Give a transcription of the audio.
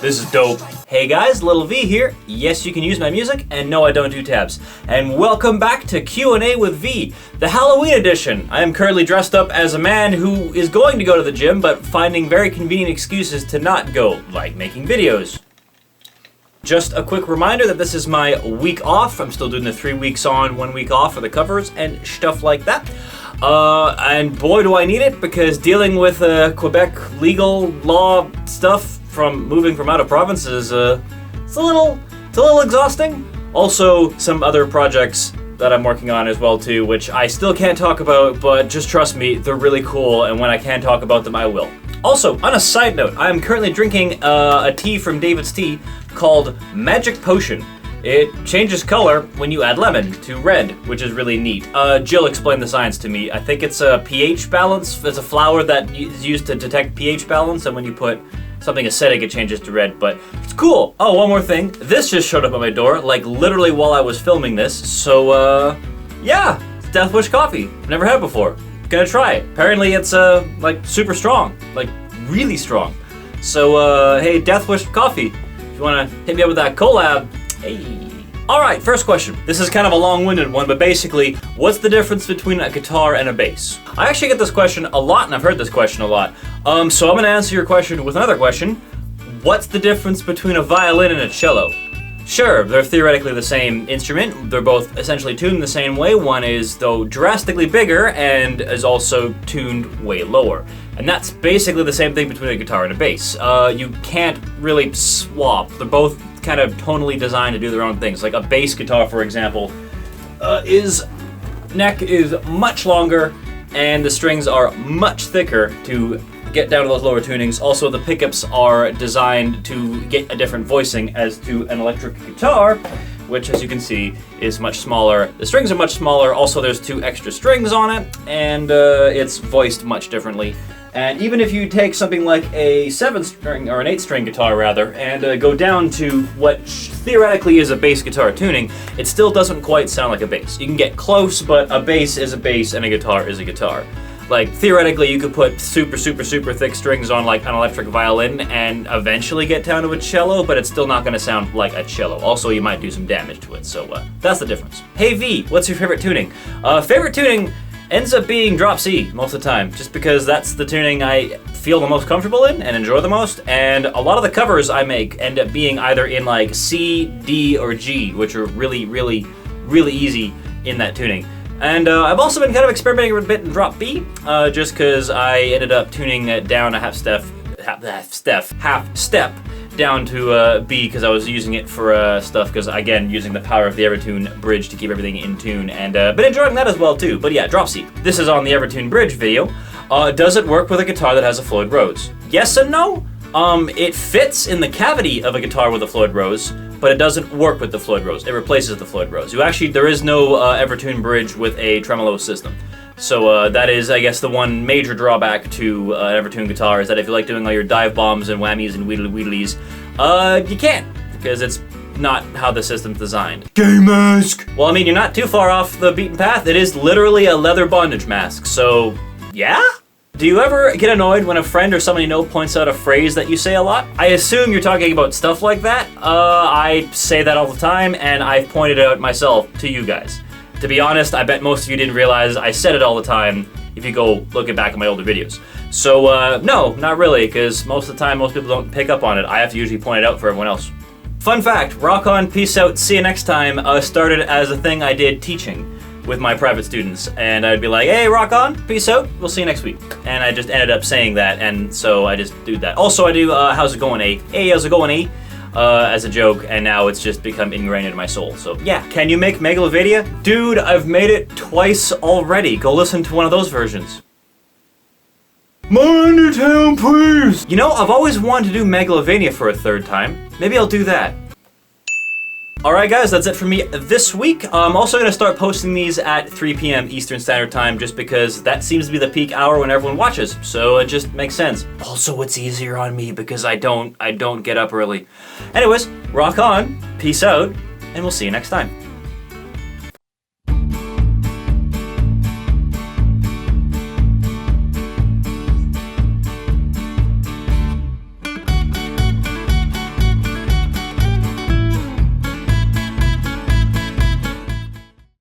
This is dope. Hey guys, Little V here. Yes, you can use my music, and no, I don't do tabs. And welcome back to Q&A with V, the Halloween edition. I am currently dressed up as a man who is going to go to the gym, but finding very convenient excuses to not go, like making videos. Just a quick reminder that this is my week off. I'm still doing the 3 weeks on, 1 week off for the covers and stuff like that. And boy do I need it, because dealing with Quebec legal law stuff from moving from out of province is it's a little exhausting. Also, some other projects that I'm working on as well too, which I still can't talk about, but just trust me, they're really cool, and when I can talk about them, I will. Also, on a side note, I am currently drinking a tea from David's Tea called Magic Potion. It changes color when you add lemon to red, which is really neat. Jill explained the science to me. I think it's a pH balance. It's a flower that is used to detect pH balance, and when you put something acidic, it changes to red, but it's cool. Oh, one more thing. This just showed up at my door, like literally while I was filming this. So, yeah, it's Death Wish coffee. I've never had it before. Gonna try it. Apparently it's, like super strong, like really strong. So, hey, Death Wish coffee, if you wanna hit me up with that collab, hey. Alright, first question. This is kind of a long-winded one, but basically, what's the difference between a guitar and a bass? I actually get this question a lot, and I've heard this question a lot. So I'm gonna answer your question with another question. What's the difference between a violin and a cello? Sure, they're theoretically the same instrument. They're both essentially tuned the same way. One is, though, drastically bigger and is also tuned way lower. And that's basically the same thing between a guitar and a bass. You can't really swap. They're both kind of tonally designed to do their own things. Like a bass guitar, for example, neck is much longer and the strings are much thicker to get down to those lower tunings. Also, the pickups are designed to get a different voicing as to an electric guitar, which, as you can see, is much smaller. The strings are much smaller. Also, there's 2 extra strings on it, and it's voiced much differently. And even if you take something like a 7-string, or an 8-string guitar rather, and go down to what theoretically is a bass guitar tuning, it still doesn't quite sound like a bass. You can get close, but a bass is a bass and a guitar is a guitar. Like, theoretically, you could put super thick strings on like an electric violin and eventually get down to a cello, but it's still not gonna sound like a cello. Also, you might do some damage to it, so that's the difference. Hey V, what's your favorite tuning? Favorite tuning ends up being drop C most of the time, just because that's the tuning I feel the most comfortable in and enjoy the most, and a lot of the covers I make end up being either in like C, D, or G, which are really easy in that tuning. And I've also been kind of experimenting a bit in drop B, just because I ended up tuning it down a half step down to B, because I was using it for stuff, because again, using the power of the Evertune bridge to keep everything in tune, and been enjoying that as well too. But yeah, drop C. This is on the Evertune bridge video. Does it work with a guitar that has a Floyd Rose? Yes and no. It fits in the cavity of a guitar with a Floyd Rose, but it doesn't work with the Floyd Rose. It replaces the Floyd Rose. There is no Evertune bridge with a tremolo system. So that is, I guess, the one major drawback to an Evertune guitar, is that if you like doing all your dive bombs and whammies and wheedlies, you can't, because it's not how the system's designed. Gay mask! Well, I mean, you're not too far off the beaten path. It is literally a leather bondage mask, so yeah? Do you ever get annoyed when a friend or someone you know points out a phrase that you say a lot? I assume you're talking about stuff like that. I say that all the time, and I've pointed it out myself to you guys. To be honest, I bet most of you didn't realize I said it all the time if you go looking back at my older videos. So, no, not really, because most of the time, most people don't pick up on it. I have to usually point it out for everyone else. Fun fact, rock on, peace out, see you next time, started as a thing I did teaching with my private students, and I'd be like, hey, rock on, peace out, we'll see you next week. And I just ended up saying that, and so I just do that. Also, I do, how's it going, A? Hey, how's it going, A? As a joke, and now it's just become ingrained into my soul. So yeah, can you make Megalovania? Dude, I've made it twice already. Go listen to one of those versions. More Undertale, please! You know, I've always wanted to do Megalovania for a 3rd time. Maybe I'll do that. Alright guys, that's it for me this week. I'm also going to start posting these at 3 p.m. Eastern Standard Time, just because that seems to be the peak hour when everyone watches, so it just makes sense. Also, it's easier on me because I don't get up early. Anyways, rock on, peace out, and we'll see you next time.